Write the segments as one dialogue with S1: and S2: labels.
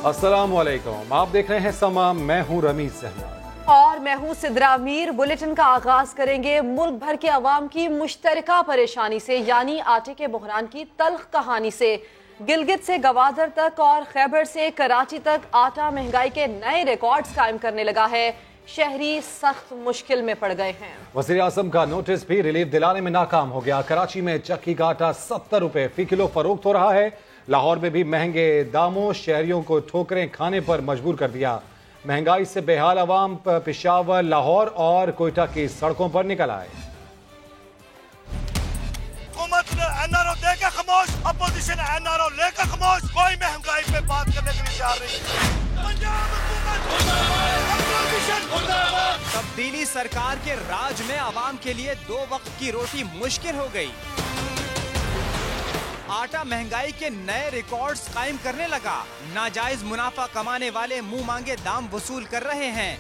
S1: अस्सलामुअलैकुम, आप देख रहे हैं समा। मैं हूं रमीज अहमद
S2: और मैं हूं सिद्रा मीर। बुलेटिन का आगाज करेंगे मुल्क भर के अवाम की मुश्तरका परेशानी से, यानी आटे के बहरान की तल्ख कहानी से। गिलगित से गवादर तक और खैबर से कराची तक आटा महंगाई के नए रिकॉर्ड्स कायम करने लगा है। शहरी सख्त मुश्किल में पड़ गए हैं।
S1: वज़ीर आज़म का नोटिस भी रिलीफ दिलाने में नाकाम हो गया। कराची में चक्की का आटा 70 रुपए फी किलो फरोख्त हो रहा है। लाहौर में भी महंगे दामों शहरियों को ठोकरें खाने पर मजबूर कर दिया। महंगाई से बेहाल अवाम पेशावर, लाहौर और कोयटा की सड़कों पर निकल आए।
S3: हुकूमत ने एनआरओ देकर खामोश, अपोजिशन एनआरओ लेकर खामोश। कोई महंगाई पे बात करने के लिए तैयार नहीं।
S4: तब्दीली सरकार के राज में अवाम के लिए 2 वक्त की रोटी मुश्किल हो गई। आटा महंगाई के नए रिकॉर्ड्स कायम करने लगा। नाजायज मुनाफा कमाने वाले मुंह मांगे दाम वसूल कर रहे हैं।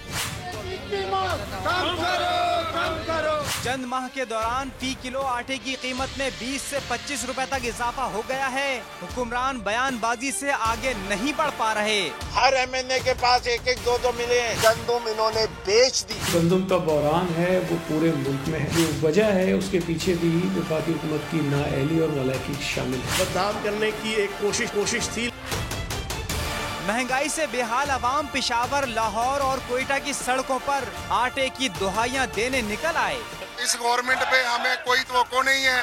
S4: कम करो। चंद माह के दौरान फी किलो आटे की कीमत में 20 से 25 रुपए तक इजाफा हो गया है। हुक्मरान बयानबाजी से आगे नहीं बढ़ पा रहे।
S3: हर एमएनए के पास 1-1, 2-2 मिले। गंदुम इन्होंने बेच दी।
S5: गंदुम का बहरान है वो पूरे मुल्क में है। जो वजह है उसके पीछे भी वफाकी हुकूमत की नाअहली और नालायकी शामिल है।
S3: बदनाम करने की एक कोशिश थी।
S4: महंगाई से बेहाल अवाम पेशावर, लाहौर और कोयटा की सड़कों पर आटे की दुहाइयां देने निकल आए।
S6: इस गवर्नमेंट पे हमें कोई तवक्को नहीं है।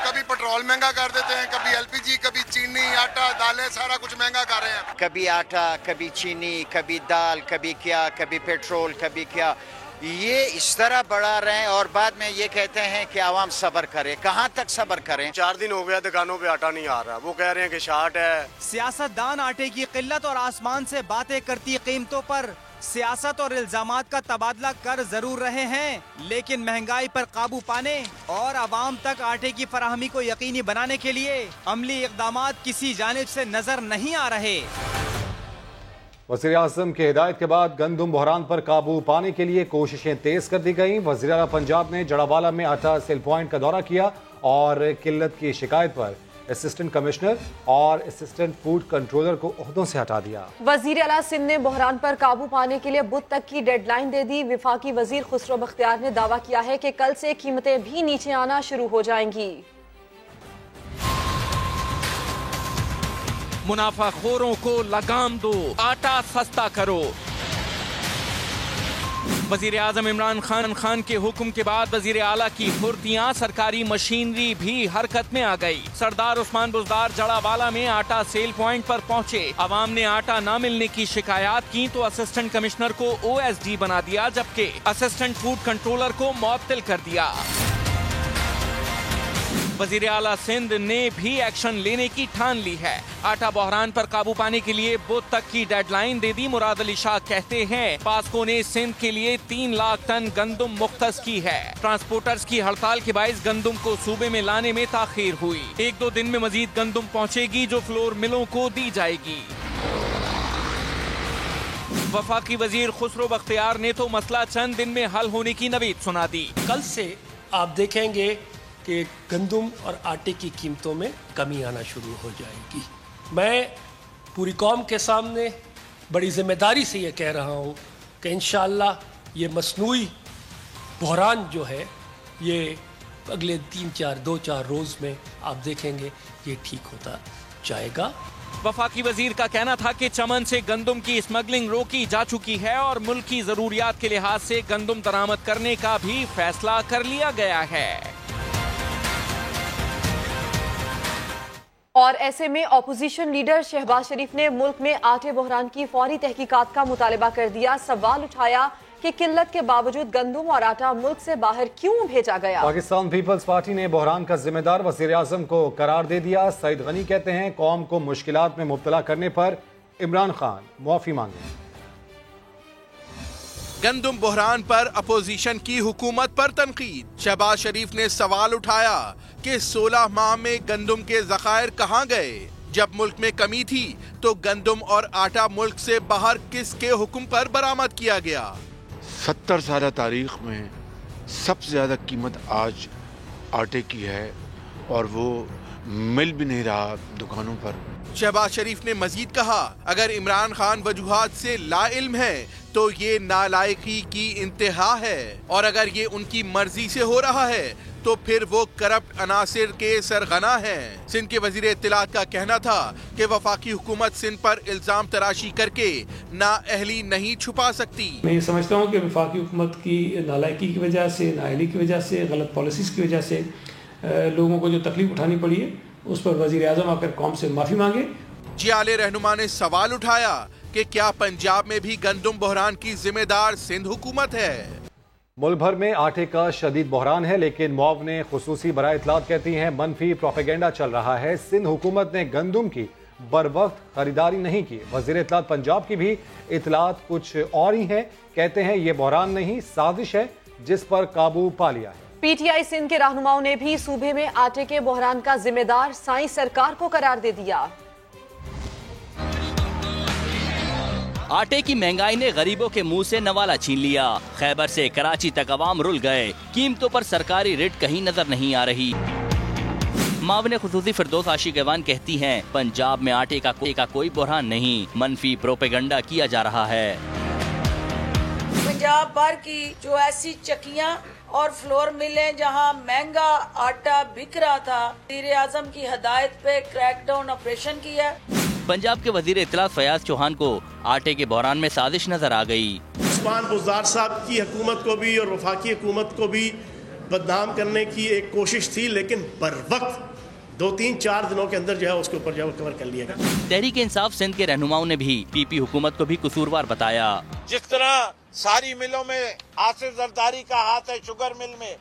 S6: कभी पेट्रोल महंगा कर देते हैं, कभी एलपीजी, कभी चीनी, आटा, दालें, सारा कुछ महंगा कर रहे हैं।
S7: कभी आटा, कभी चीनी, कभी दाल, कभी क्या, कभी पेट्रोल, कभी क्या। ये इस तरह बढ़ा रहे हैं और बाद में ये कहते हैं कि आवाम सब्र करे। कहाँ तक सब्र करें?
S3: 4 दिन हो गया दुकानों पे आटा नहीं आ रहा। वो कह रहे हैं कि शार्ट है।
S4: सियासतदान आटे की किल्लत और आसमान से बातें करती कीमतों पर सियासत और इल्जामात का तबादला कर जरूर रहे हैं, लेकिन महंगाई पर काबू पाने और आवाम तक आटे की फराहमी को यकीनी बनाने के लिए अमली इक़दामात किसी जानिब से नजर नहीं आ रहे।
S1: वज़ीर आज़म की हिदायत के बाद गंदुम बहरान पर काबू पाने के लिए कोशिशें तेज कर दी गई। वज़ीर आला पंजाब ने जड़ावाला में आटा सेल पॉइंट का दौरा किया और किल्लत की शिकायत पर असिस्टेंट कमिश्नर और असिस्टेंट फूड कंट्रोलर को ओहदों से हटा दिया।
S2: वज़ीर आला सिंध ने बहरान पर काबू पाने के लिए बुध तक की डेडलाइन दे दी। विफाकी वज़ीर खुसरो बख्तियार ने दावा किया है कि कल से कीमतें भी नीचे आना शुरू हो जाएंगी।
S8: मुनाफाखोरों को लगाम दो, आटा सस्ता करो। वजीर आजम इमरान खान के हुक्म के बाद वजीर आला की फुर्तियां, सरकारी मशीनरी भी हरकत में आ गई। सरदार उस्मान बुजदार जड़ावाला में आटा सेल पॉइंट पर पहुंचे। अवाम ने आटा न मिलने की शिकायत की तो असिस्टेंट कमिश्नर को OSD बना दिया, जबकि असिस्टेंट फूड कंट्रोलर को मुअत्तल कर दिया। वजीर आला सिंध ने भी एक्शन लेने की ठान ली है। आटा बहरान पर काबू पाने के लिए बुध तक की डेडलाइन दे दी। मुराद अली शाह कहते हैं पास्को ने सिंध के लिए 3 लाख टन गंदुम मुख्तस की है। ट्रांसपोर्टर्स की हड़ताल के बाइस गंदुम को सूबे में लाने में ताखीर हुई। 1-2 दिन में मजीद गंदुम पहुँचेगी जो फ्लोर मिलों को दी जाएगी। वफाकी वजीर खुसरो बख्तियार ने तो मसला चंद दिन में हल होने की नवीद सुना दी।
S5: कल से आप देखेंगे कि गंदुम और आटे की कीमतों में कमी आना शुरू हो जाएगी। मैं पूरी कौम के सामने बड़ी जिम्मेदारी से ये कह रहा हूँ कि इंशाअल्लाह ये मसनूई बहरान जो है ये अगले 2-4 रोज़ में आप देखेंगे ये ठीक होता जाएगा।
S8: वफाकी वजीर का कहना था कि चमन से गंदुम की स्मगलिंग रोकी जा चुकी है और मुल्क की जरूरियात के लिहाज से गंदुम दरामद करने का भी फैसला कर लिया गया है।
S2: और ऐसे में अपोजिशन लीडर शहबाज शरीफ ने मुल्क में आटे बहरान की फौरी तहकीकात का मुतालबा कर दिया। सवाल उठाया कि किल्लत के बावजूद गंदुम और आटा मुल्क से बाहर क्यों भेजा गया।
S1: पाकिस्तान पीपल्स पार्टी ने बहरान का जिम्मेदार वज़ीर आज़म को करार दे दिया। सईद गनी कहते हैं कौम को मुश्किलात में मुब्तला करने पर इमरान खान मुआफी मांगे।
S9: गंदुम बहरान पर अपोजिशन की हुकूमत पर तनकीद। शहबाज शरीफ ने सवाल उठाया कि 16 माह में गंदुम के ज़खायर कहाँ गए। जब मुल्क में कमी थी तो गंदुम और आटा मुल्क से बाहर किसके हुक्म पर बरामद किया गया।
S10: 70 साल तारीख में सबसे ज़्यादा कीमत आज आटे की है और वो मिल भी नहीं रहा दुकानों पर।
S9: शहबाज शरीफ ने मजीद कहा, अगर इमरान खान वजूहात से लाइल्म है तो ये नालायकी की इंतहा है, और अगर ये उनकी मर्जी से हो रहा है तो फिर वो करप्ट अनासिर के सरगना हैं। सिंध के वजीर इत्तलात का कहना था कि वफाकी हुकूमत सिंध पर इल्जाम तराशी करके नाअहली नहीं छुपा सकती।
S11: मैं ये समझता हूँ कि वफाकी हुकूमत की नालायकी की वजह से, नाअहली की वजह से, गलत पॉलिसीज़ की वजह से लोगों को जो तकलीफ उठानी पड़ी है उस पर वजीर आज़म आकर कौम से माफ़ी मांगे।
S9: जियाले रहनुमा ने सवाल उठाया कि क्या पंजाब में भी गंदुम बहरान की जिम्मेदार सिंध हुकूमत है।
S1: मुल्क भर में आटे का शदीद बहरान है, लेकिन मुआवने खुसूसी बराए इत्तलात कहती हैं मनफी प्रोपेगेंडा चल रहा है। सिंध हुकूमत ने गंदुम की बरवक्त खरीदारी नहीं की। वजीर इत्तलात पंजाब की भी इत्तलात कुछ और ही है। कहते हैं ये बहरान नहीं, साजिश है जिस पर काबू पा लिया है।
S2: पीटीआई सिंध के रहनुमाओं ने भी सूबे में आटे के बहरान का जिम्मेदार साई सरकार को करार दे दिया।
S12: आटे की महंगाई ने गरीबों के मुंह से नवाला छीन लिया। खैबर से कराची तक अवाम रुल गए। कीमतों पर सरकारी रेट कहीं नजर नहीं आ रही। मावने खुसूसी फिरदौस आशिकवान कहती हैं, पंजाब में आटे का कोई बहरान नहीं, मनफी प्रोपेगेंडा किया जा रहा है।
S13: पंजाब भर की जो ऐसी चक्कियां और फ्लोर मिलें जहां महंगा आटा बिक रहा था, वज़ीर आज़म की हदायत पे क्रैकडाउन ऑपरेशन किया।
S12: पंजाब के वजीर इत्तलात फयाज चौहान को आटे के बहरान में साजिश नजर आ गई।
S14: उस्मान बुज़दार साहब की हुकूमत को भी और वफाकी हुकूमत को भी बदनाम करने की एक कोशिश थी, लेकिन बर वक्त 2-3-4 दिनों के अंदर जो है उसके ऊपर जो कवर कर लिया गया।
S12: तहरीक इंसाफ सिंध के रहनुमाओं ने भी पीपी हुकूमत को भी कसूरवार बताया।
S15: जिस तरह सारी मिलों में आसिफ जरदारी का हाथ है, शुगर मिल में,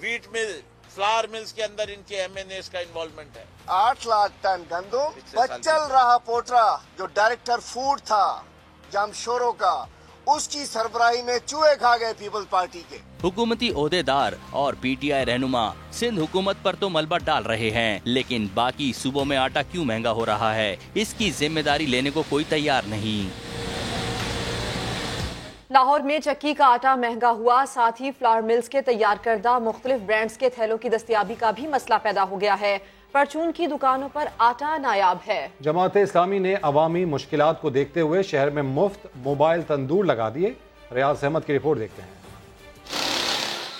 S15: व्हीट मिल, फ्लावर मिल्स के अंदर इनके एमएनएस का इन्वॉल्वमेंट है।
S16: 8 लाख टन गंदम बचल रहा पोटरा जो डायरेक्टर फूड था जामशोरों का, उसकी सरबराही में चूहे खा गए पीपल्स पार्टी के।
S12: हुकूमती ओहदेदार और पीटीआई रहनुमा सिंध हुकूमत पर तो मलबा डाल रहे हैं, लेकिन बाकी सूबों में आटा क्यों महंगा हो रहा है, इसकी जिम्मेदारी लेने को कोई तैयार नहीं।
S2: लाहौर में चक्की का आटा महंगा हुआ, साथ ही फ्लावर मिल्स के तैयार करदा मुख्तलिफ ब्रांड्स के थैलों की दस्तयाबी का भी मसला पैदा हो गया है। परचून की दुकानों पर आटा नायाब है।
S1: जमात इस्लामी ने अवामी मुश्किलात को देखते हुए शहर में मुफ्त मोबाइल तंदूर लगा दिए। रियाज अहमद की रिपोर्ट देखते हैं।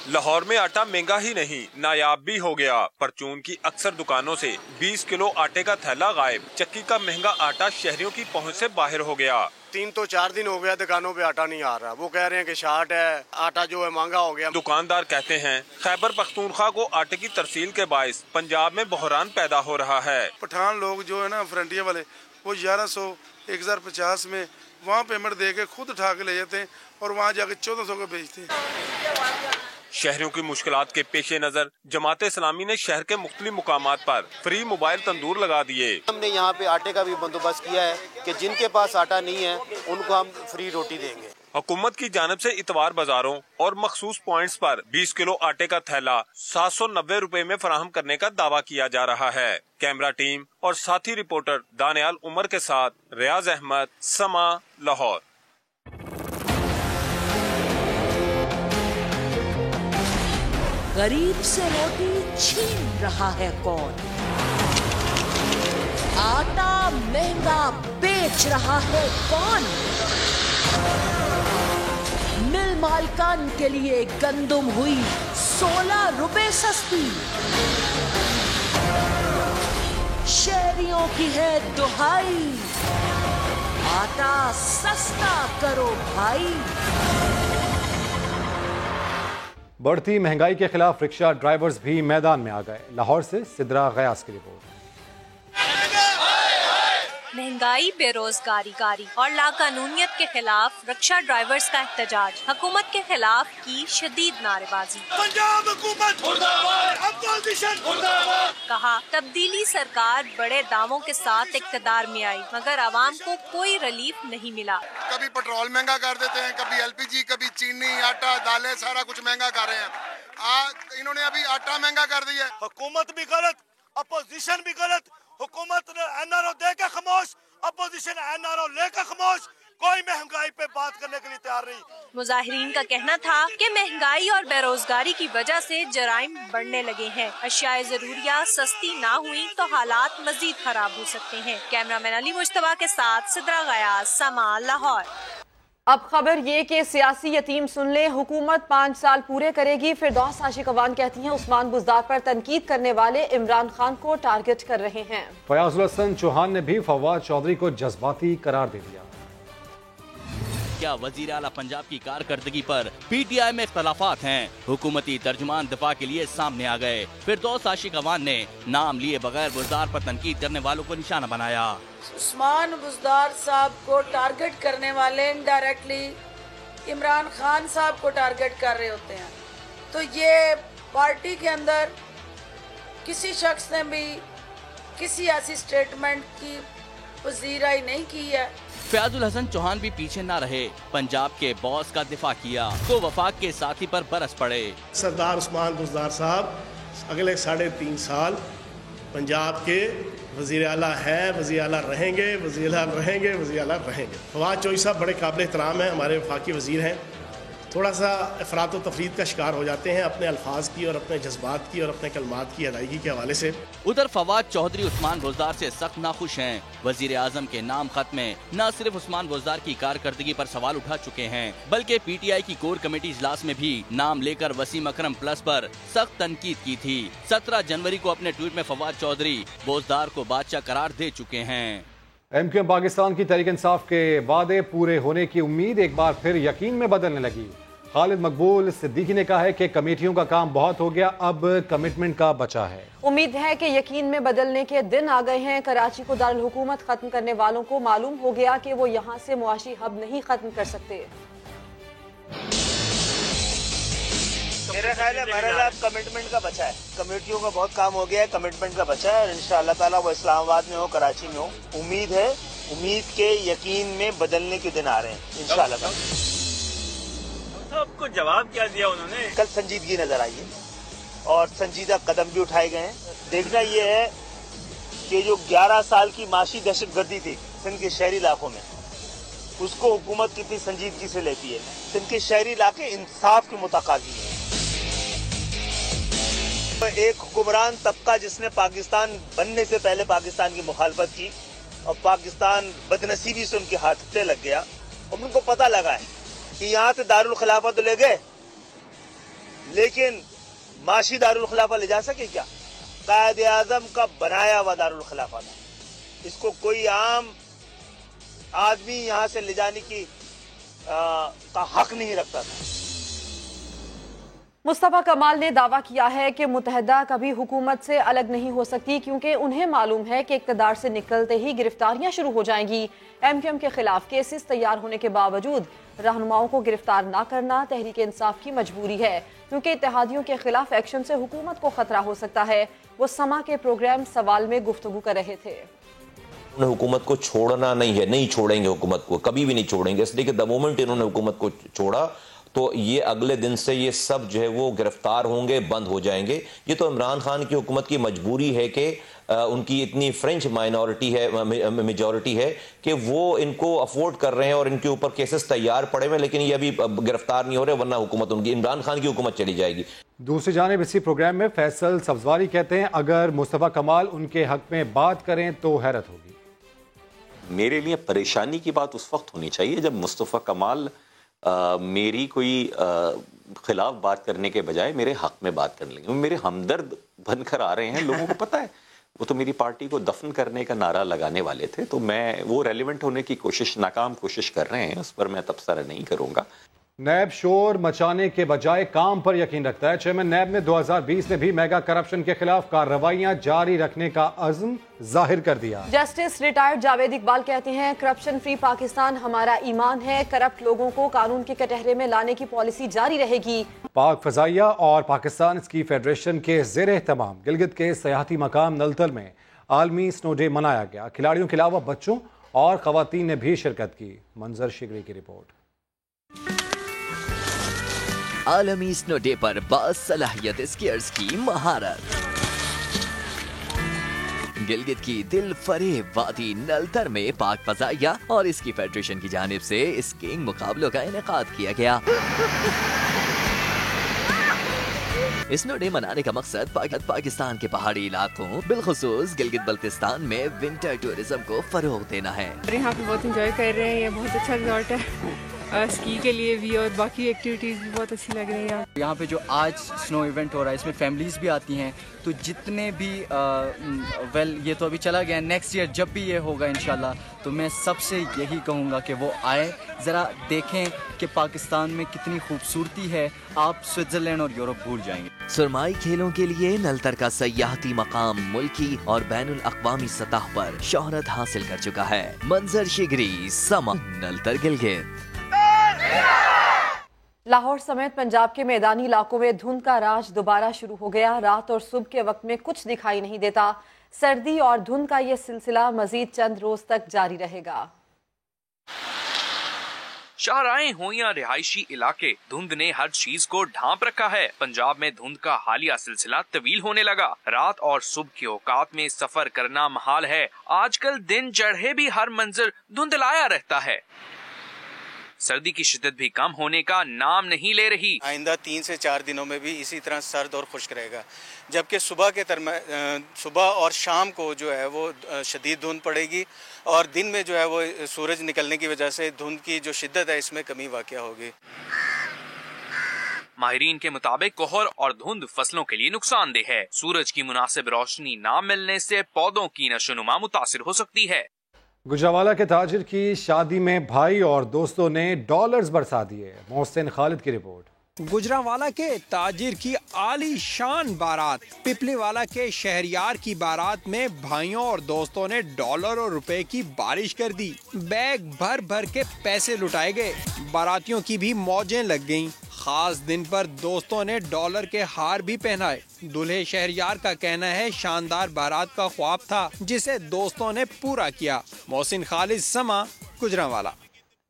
S17: लाहौर में आटा महंगा ही नहीं, नायाब भी हो गया। परचून की अक्सर दुकानों से 20 किलो आटे का थैला गायब। चक्की का महंगा आटा शहरियों की पहुंच से बाहर हो गया।
S18: 3 तो 4 दिन हो गया दुकानों पे आटा नहीं आ रहा। वो कह रहे हैं कि शार्ट है, आटा जो है महंगा हो गया।
S17: दुकानदार कहते हैं खैबर पख्तूनख्वा को आटे की तरसील के बायस पंजाब में बहरान पैदा हो रहा है।
S6: पठान लोग जो है ना फ्रंटियर वाले, वो 1100 1050 में वहाँ पेमेंट दे के खुद उठा के ले जाते हैं और वहाँ जाके 1400 का बेचते हैं।
S17: शहरियों की मुश्किलात के पेश नजर जमात इस्लामी ने शहर के मुख्तलिफ मुकामात पर फ्री मोबाइल तंदूर लगा दिए।
S18: हमने यहाँ पे आटे का भी बंदोबस्त किया है कि जिनके पास आटा नहीं है उनको हम फ्री रोटी देंगे।
S17: हुकूमत की जानिब से इतवार बाजारों और मखसूस पॉइंट्स पर 20 किलो आटे का थैला 790 रुपए में फराहम करने का दावा किया जा रहा है। कैमरा टीम और साथी रिपोर्टर दानियाल उमर के साथ रियाज अहमद, समा, लाहौर।
S19: गरीब से रोटी छीन रहा है कौन? आटा महंगा बेच रहा है कौन? मिल मालिकान के लिए गंदम हुई 16 रुपए सस्ती। शहरियों की है दुहाई, आटा सस्ता करो भाई।
S1: बढ़ती महंगाई के खिलाफ रिक्शा ड्राइवर्स भी मैदान में आ गए। लाहौर से सिद्रा गयास की रिपोर्ट।
S20: महंगाई, बेरोजगारी और लाकानूनियत के खिलाफ रिक्शा ड्राइवर्स का एहतजाज। हुकूमत के खिलाफ की शदीद नारेबाजी।
S3: पंजाब हुकूमत मुर्दाबाद, अपोजिशन मुर्दाबाद।
S20: कहा तब्दीली सरकार बड़े दावों के साथ इक़्तिदार में आई, मगर आवाम को कोई रिलीफ नहीं मिला।
S6: कभी पेट्रोल महंगा कर देते हैं, कभी एलपीजी, कभी चीनी, आटा, दालें, सारा कुछ महंगा कर रहे हैं। इन्होंने अभी आटा महंगा कर दिया है।
S3: हुकूमत भी गलत, अपोजिशन भी गलत। हुकूमत ने एनआरओ दे के खामोश, अपोजिशन एनआरओ लेकर खामोश। कोई महंगाई पे बात करने के लिए तैयार नहीं।
S20: मुजाहिरीन का कहना था कि महंगाई और बेरोजगारी की वजह से जराइम बढ़ने लगे हैं। अशियाए जरूरिया सस्ती ना हुई तो हालात मजीद खराब हो सकते हैं। कैमरामैन अली मुश्तबा के साथ सिद्रा गयास, समा, लाहौर।
S2: अब खबर ये कि सियासी यतीम सुन ले, हुकूमत 5 साल पूरे करेगी। फिरदौस आशिक अवान कहती हैं उस्मान बुज़दार पर तनकीद करने वाले इमरान खान को टारगेट कर रहे हैं।
S1: फयाजुल हसन चौहान ने भी फवाद चौधरी को जज्बाती करार दे दिया।
S12: क्या वजीर आला पंजाब की कारकर्दगी पर PTI में इख्तलाफात हैं? हुकूमती तर्जुमान दिफा के लिए सामने आ गए। फिरदौस आशिक अवान ने नाम लिए बगैर बुज़दार पर तनकीद करने वालों को निशाना बनाया।
S13: उस्मान बुज़दार साहब को टारगेट करने वाले इनडायरेक्टली इमरान खान साहब को टारगेट कर रहे होते हैं। तो ये पार्टी के अंदर किसी शख्स ने भी किसी ऐसी स्टेटमेंट की पजीराई नहीं की है।
S12: फयाजुल हसन चौहान भी पीछे न रहे, पंजाब के बॉस का दिफा किया तो वफाक के साथी पर बरस पड़े।
S14: सरदार उस्मान बुज़दार साहब अगले 3.5 साल पंजाब के वज़ीर आला है, वज़ीर आला रहेंगे, वज़ीर आला रहेंगे, वज़ीर आला रहेंगे। फवाद चौधरी साहब बड़े काबिल एहतराम हैं, हमारे वफाकी वज़ीर हैं। थोड़ा सा अफरात व तफरीद का शिकार हो जाते हैं अपने अल्फाज की और अपने जज्बात की और अपने कलमात की अदायगी के हवाले से।
S12: उधर फवाद चौधरी उस्मान बुज़दार से सख्त नाखुश हैं। वजीर आजम के नाम खत में न सिर्फ उस्मान बुज़दार की कारकर्दगी पर सवाल उठा चुके हैं, बल्कि PTI की कोर कमेटी इजलास में भी नाम लेकर वसीम अकरम प्लस पर सख्त तनकीद की थी। 17 जनवरी को अपने ट्वीट में फवाद चौधरी बुज़दार को बादशाह करार दे चुके हैं।
S1: MQM पाकिस्तान की तहरीक इंसाफ के वादे पूरे होने की उम्मीद एक बार फिर यकीन में बदलने लगी। खालिद मकबूल सिद्दीकी ने कहा है कि कमेटियों का काम बहुत हो गया, अब कमिटमेंट का बचा है।
S2: उम्मीद है कि यकीन में बदलने के दिन आ गए हैं। कराची को दारुल हुकूमत खत्म करने वालों को मालूम हो गया कि वो यहाँ से मुआशी हब नहीं खत्म कर सकते।
S21: मेरा ख्याल है बहरहाल अब कमिटमेंट का बचा है, कमेटियों का बहुत काम हो गया है, कमिटमेंट का बचा है। इंशाअल्लाह ताला वो इस्लामाबाद में हो, कराची में हो, उम्मीद है, उम्मीद के यकीन में बदलने के दिन आ रहे हैं इंशाअल्लाह ताला।
S22: आपको जवाब क्या दिया उन्होंने?
S21: कल संजीदगी नजर आई है और संजीदा कदम भी उठाए गए हैं। देखना ये है कि जो 11 साल की माशी दहशतगर्दी थी सिंध के शहरी इलाकों में, उसको हुकूमत कितनी संजीदगी से लेती है। सिंध के शहरी इलाके इंसाफ के मुतकादी हैं। एक हुक्मरान तबका जिसने पाकिस्तान बनने से पहले पाकिस्तान की मुखालफत की और पाकिस्तान बदनसीबी से उनके हाथ लग गया और उनको पता लगा है कि यहाँ से दारुल खिलाफत तो ले गए, लेकिन माशी दारुल खिलाफत ले जा सके क्या? कायदे आजम का बनाया हुआ दारुल खिलाफत, इसको कोई आम आदमी यहाँ से ले जाने की का हक नहीं रखता था।
S2: मुस्तफा कमाल ने दावा किया है कि मुत्तहदा कभी हुकूमत से अलग नहीं हो सकती, क्योंकि उन्हें मालूम है कि इक़्तिदार से निकलते ही गिरफ्तारियां शुरू हो जाएंगी। MQM के खिलाफ केसेस तैयार होने के बावजूद रहनुमाओं को गिरफ्तार न करना तहरीक इंसाफ की मजबूरी है, क्योंकि इत्तेहादियों के खिलाफ एक्शन से हुकूमत को खतरा हो सकता है। वो समा के प्रोग्राम सवाल में गुफ्तगू कर रहे थे।
S23: हुकूमत को छोड़ना नहीं है, नहीं छोड़ेंगे हुकूमत को, कभी भी नहीं छोड़ेंगे, इसलिए कि द मोमेंट इन्होंने हुकूमत को छोड़ा तो ये अगले दिन से ये सब जो है वो गिरफ्तार होंगे, बंद हो जाएंगे। ये तो इमरान खान की हुकूमत की मजबूरी है कि उनकी इतनी फ्रेंच माइनॉरिटी है, मेजॉरिटी है कि वो इनको अफोर्ड कर रहे हैं और इनके ऊपर केसेस तैयार पड़े हुए, लेकिन ये अभी गिरफ्तार नहीं हो रहे, वरना हुकूमत उनकी, इमरान खान की हुकूमत चली जाएगी।
S1: दूसरी जानिब इसी प्रोग्राम में फैसल सब्जवारी कहते हैं अगर मुस्तफा कमाल उनके हक में बात करें तो हैरत होगी।
S24: मेरे लिए परेशानी की बात उस वक्त होनी चाहिए जब मुस्तफा कमाल मेरी कोई खिलाफ बात करने के बजाय मेरे हक में बात करने लगे। मेरे हमदर्द बनकर आ रहे हैं, लोगों को पता है वो तो मेरी पार्टी को दफन करने का नारा लगाने वाले थे, तो मैं वो रेलिवेंट होने की कोशिश, नाकाम कोशिश कर रहे हैं, उस पर मैं तबसरा नहीं करूंगा।
S1: नैब शोर मचाने के बजाय काम पर यकीन रखता है। चेयरमैन नैब ने 2020 में भी मेगा करप्शन के खिलाफ कार्रवाइयां जारी रखने का अज़्म जाहिर कर दिया।
S2: जस्टिस रिटायर्ड जावेद इकबाल कहते हैं करप्शन फ्री पाकिस्तान हमारा ईमान है, करप्ट लोगों को कानून के कटहरे में लाने की पॉलिसी जारी रहेगी।
S1: पाक फजाइया और पाकिस्तान स्की फेडरेशन के ज़ेर एहतमाम गिलगित के सयाहती मकाम नलतल में आलमी स्नो डे मनाया गया। खिलाड़ियों के अलावा बच्चों और खवातीन ने भी शिरकत की। मंजर शिगरी की रिपोर्ट।
S25: आलमी स्नो डे पर बासलाहियत स्कीयर्स की महारत। गिलगित की दिल फरेब वादी नलतर में पाक फजाइया और इसकी फेडरेशन की जानिब से स्कीइंग मुकाबलों का इनेकाद किया गया। स्नो डे मनाने का मकसद पाकिस्तान के पहाड़ी इलाकों बिलखुसूस गिलगित बल्तिस्तान में विंटर टूरिज्म को फरोग देना है।
S4: यहाँ पे बहुत एंजॉय कर रहे हैं, ये बहुत अच्छा रिजॉर्ट है स्की के लिए भी और बाकी एक्टिविटीज़ भी बहुत अच्छी लग रही है।
S5: यहाँ पे जो आज स्नो इवेंट हो रहा है इसमें फैमिलीज भी आती हैं, तो जितने भी ये तो अभी चला गया, नेक्स्ट ईयर जब भी ये होगा इंशाल्लाह, तो मैं सबसे यही कहूँगा कि वो आए, ज़रा देखें कि पाकिस्तान में कितनी खूबसूरती है, आप स्विट्जरलैंड और यूरोप भूल जाएंगे।
S25: सुरमाई खेलों के लिए नलतर का सयाहती मकाम मुल्की और बैनुल अक़वामी सतह पर शोहरत हासिल कर चुका है। मंजर शिगरी समा नलतर गिलगित।
S2: लाहौर समेत पंजाब के मैदानी इलाकों में धुंध का राज दोबारा शुरू हो गया। रात और सुबह के वक्त में कुछ दिखाई नहीं देता। सर्दी और धुंध का ये सिलसिला मजीद चंद रोज तक जारी रहेगा।
S7: शाहराएं हो या रिहायशी इलाके, धुंध ने हर चीज को ढांप रखा है। पंजाब में धुंध का हालिया सिलसिला तवील होने लगा। रात और सुबह के औकात में सफर करना महाल है। आजकल दिन चढ़े भी हर मंजर धुंधलाया रहता है। सर्दी की शिद्दत भी कम होने का नाम नहीं ले रही।
S8: आइंदा 3 से 4 दिनों में भी इसी तरह सर्द और खुश्क रहेगा, जबकि सुबह और शाम को जो है वो शदीद धुंध पड़ेगी और दिन में जो है वो सूरज निकलने की वजह से धुंध की जो शिद्दत है इसमें कमी वाक़या होगी।
S7: माहिरीन के मुताबिक कोहर और धुंध फसलों के लिए नुकसानदेह है। सूरज की मुनासिब रोशनी न मिलने से पौधों की नशोनुमा मुतासिर हो सकती है।
S1: गुजरावाला के ताजिर की शादी में भाई और दोस्तों ने डॉलर्स बरसा दिए। मोहसिन खालिद की रिपोर्ट।
S10: गुजरावाला के ताजिर की आलीशान बारात, पिपलीवाला के शहरियार की बारात में भाइयों और दोस्तों ने डॉलर और रुपए की बारिश कर दी। बैग भर भर के पैसे लुटाए गए। बारातियों की भी मौजें लग गईं। खास दिन पर दोस्तों ने डॉलर के हार भी पहनाए। दूल्हे शहरियार का कहना है शानदार बारात का ख्वाब था जिसे दोस्तों ने पूरा किया। मोहसिन खालिद समा गुजरावाला।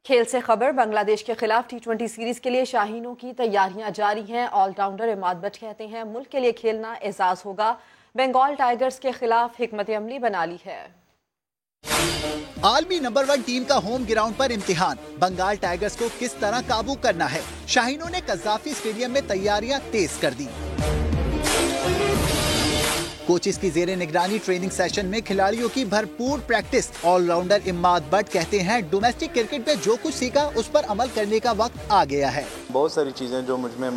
S2: खेल से खबर। बांग्लादेश के खिलाफ T20 सीरीज के लिए शाहीनों की तैयारियां जारी हैं। ऑलराउंडर इमाद बट कहते हैं मुल्क के लिए खेलना एजाज होगा। बंगाल टाइगर्स के खिलाफ हिकमत अमली बना ली है।
S26: आलमी नंबर 1 टीम का होम ग्राउंड पर इम्तिहान। बंगाल टाइगर्स को किस तरह काबू करना है। शाहीनों ने कज़ाफी स्टेडियम में तैयारियां तेज कर दी। कोचिस की जेरे निगरानी ट्रेनिंग सेशन में खिलाड़ियों की भरपूर प्रैक्टिस। ऑलराउंडर इमाद बट कहते हैं डोमेस्टिक क्रिकेट में जो कुछ सीखा उस पर अमल करने का वक्त आ गया है।
S27: बहुत सारी चीज़ें जो मुझमें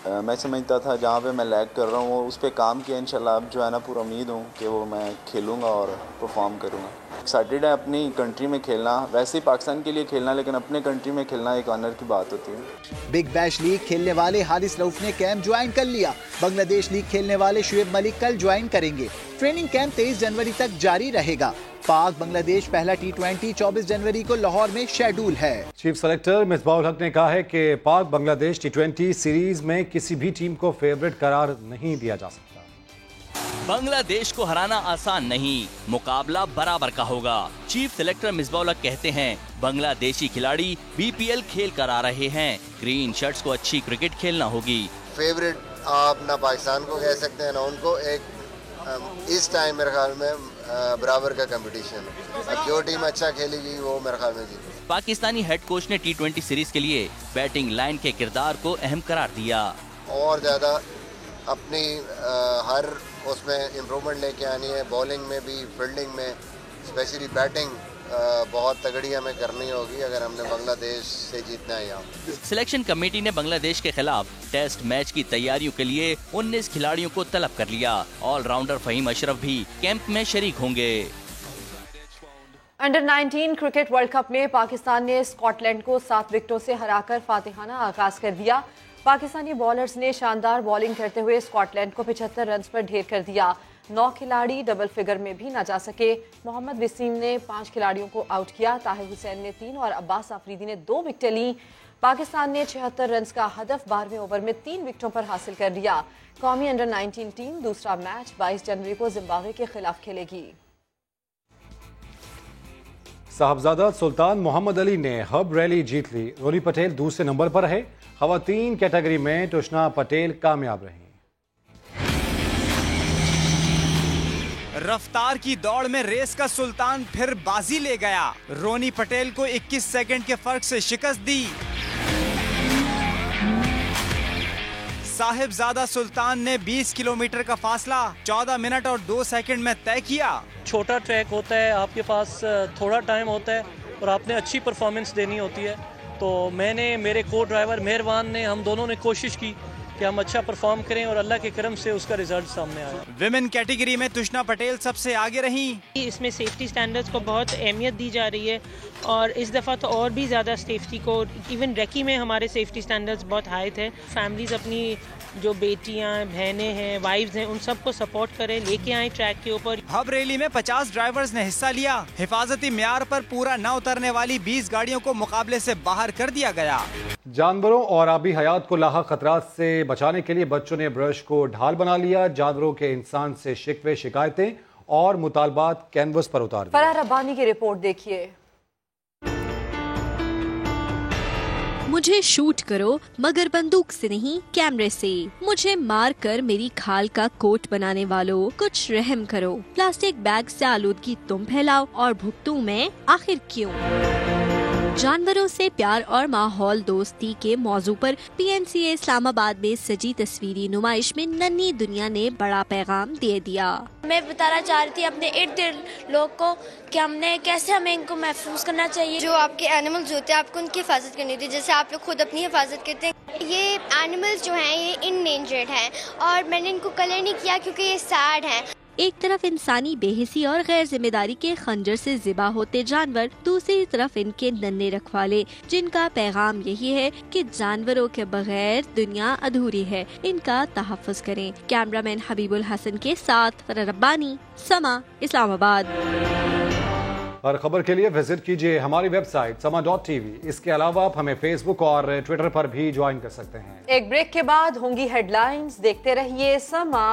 S27: मैं समझता था जहाँ पे मैं लैग कर रहा हूँ उस पर काम किया। इंशाल्लाह अब जो है ना पूरा उम्मीद हूँ कि वो मैं खेलूँगा और परफॉर्म करूँगा। एक्साइटेड है अपनी कंट्री में खेलना, वैसे ही पाकिस्तान के लिए खेलना, लेकिन अपने कंट्री में खेलना एक ऑनर की बात होती है।
S26: बिग बैश लीग खेलने वाले हारिस रऊफ ने कैंप ज्वाइन कर लिया। बांग्लादेश लीग खेलने वाले शुएब मलिक कल ज्वाइन करेंगे। ट्रेनिंग कैंप 23 जनवरी तक जारी रहेगा। पाक बांग्लादेश पहला T20 24 जनवरी को लाहौर में शेड्यूल है।
S1: चीफ सेलेक्टर मिसबाहुल हक ने कहा है कि पाक बांग्लादेश T20 सीरीज में किसी भी टीम को फेवरेट करार नहीं दिया जा सकता।
S12: बांग्लादेश को हराना आसान नहीं, मुकाबला बराबर का होगा। चीफ सेलेक्टर मिसबाहुल हक कहते हैं बांग्लादेशी खिलाड़ी BPL खेल कर आ रहे हैं। ग्रीन शर्ट्स को अच्छी क्रिकेट खेलना होगी।
S28: फेवरेट आप ना पाकिस्तान को कह सकते हैं ना उनको। एक इस टाइम मेरे ख्याल में बराबर का कंपटीशन, अब जो टीम अच्छा खेलेगी वो मेरे ख्याल में जीतेगी।
S12: पाकिस्तानी हेड कोच ने T20 सीरीज के लिए बैटिंग लाइन के किरदार को अहम करार दिया।
S28: और ज्यादा अपनी हर उसमें इम्प्रूवमेंट लेके आनी है। बॉलिंग में भी, फील्डिंग में, स्पेशली बैटिंग बहुत तगड़ी हमें करनी होगी अगर हमने बांग्लादेश से जीतना है। यहाँ
S12: सिलेक्शन कमेटी ने बांग्लादेश के खिलाफ टेस्ट मैच की तैयारियों के लिए 19 खिलाड़ियों को तलब कर लिया। ऑलराउंडर फहीम अशरफ भी कैंप में शरीक होंगे।
S2: अंडर 19 क्रिकेट वर्ल्ड कप में पाकिस्तान ने स्कॉटलैंड को 7 विकेटों से हराकर फातिहाना आगाज कर दिया। पाकिस्तानी बॉलर्स ने शानदार बॉलिंग करते हुए स्कॉटलैंड को 75 रन पर ढेर कर दिया। 9 खिलाड़ी डबल फिगर में भी न जा सके। मोहम्मद वसीम ने 5 खिलाड़ियों को आउट किया। ताहिर हुसैन ने 3 और अब्बास आफरीदी ने 2 विकेटें ली। पाकिस्तान ने 76 रन का हदफ 12वें ओवर में 3 विकेटों पर हासिल कर लिया। कौमी अंडर 19 टीम दूसरा मैच 22 जनवरी को जिम्बाब्वे के खिलाफ खेलेगी।
S1: साहबजादा सुल्तान मोहम्मद अली ने हब रैली जीत ली। रोली पटेल दूसरे नंबर पर है। खवातीन कैटेगरी में तुष्ना पटेल कामयाब रही।
S10: रफ्तार की दौड़ में रेस का सुल्तान फिर बाजी ले गया। रोनी पटेल को 21 सेकंड के फर्क से शिकस्त दी। साहिबजादा सुल्तान ने 20 किलोमीटर का फासला 14 मिनट और 2 सेकंड में तय किया।
S6: छोटा ट्रैक होता है, आपके पास थोड़ा टाइम होता है और आपने अच्छी परफॉर्मेंस देनी होती है। तो मैंने, मेरे को ड्राइवर मेहरबान ने, हम दोनों ने कोशिश की कि हम अच्छा परफॉर्म करें और अल्लाह के करम से उसका रिजल्ट सामने आया।
S10: विमेन कैटेगरी में तुष्णा पटेल सबसे आगे रही।
S9: इसमें सेफ्टी स्टैंडर्ड्स को बहुत अहमियत दी जा रही है और इस दफ़ा तो और भी ज़्यादा सेफ्टी को, इवन रेकी में हमारे सेफ्टी स्टैंडर्ड्स बहुत हाई थे। फैमिलीज अपनी जो बेटियां, बहनें हैं, वाइफ्स हैं, उन सबको सपोर्ट करें, लेके आए ट्रैक के ऊपर।
S10: हब रैली में 50 ड्राइवर्स ने हिस्सा लिया। हिफाजती म्यार पर पूरा न उतरने वाली 20 गाड़ियों को मुकाबले से बाहर कर दिया गया।
S1: जानवरों और आबी हयात को लाहक खतरात से बचाने के लिए बच्चों ने ब्रश को ढाल बना लिया। जानवरों के इंसान से शिकवे, शिकायतें और मुतालबात कैनवस पर उतार दिए।
S2: फराह रब्बानी की रिपोर्ट देखिए।
S11: मुझे शूट करो मगर बंदूक से नहीं, कैमरे से। मुझे मार कर मेरी खाल का कोट बनाने वालों, कुछ रहम करो। प्लास्टिक बैग से आलूदगी तुम फैलाओ और भुगतूं मैं, आखिर क्यों? जानवरों से प्यार और माहौल दोस्ती के मौजू पर PMCA इस्लामाबाद में सजी तस्वीरी नुमाइश में नन्ही दुनिया ने बड़ा पैगाम दे दिया।
S15: मैं बताना चाह रही थी अपने इर्द गिर्द लोग को कि हमें इनको महफूज करना चाहिए। जो आपके एनिमल्स होते हैं आपको उनकी हिफाजत करनी होती है, जैसे आप लोग खुद अपनी हिफाजत करते हैं। ये एनिमल्स जो हैं ये इंडेंजर्ड हैं और मैंने इनको कलर नहीं किया क्योंकि ये सैड हैं।
S11: एक तरफ इंसानी बेहिसी और गैर जिम्मेदारी के खंजर से ज़िबा होते जानवर, दूसरी तरफ इनके नन्हे रखवाले, जिनका पैगाम यही है कि जानवरों के बगैर दुनिया अधूरी है, इनका तहफ़्फ़ुज़ करें। कैमरामैन हबीबुल हसन के साथ फराह रब्बानी, समा, इस्लामाबाद।
S1: हर खबर के लिए विजिट कीजिए हमारी वेबसाइट sama.tv। इसके अलावा आप हमें फेसबुक और ट्विटर पर भी ज्वाइन कर सकते हैं।
S2: एक ब्रेक के बाद होंगी हेडलाइंस, देखते रहिए समा।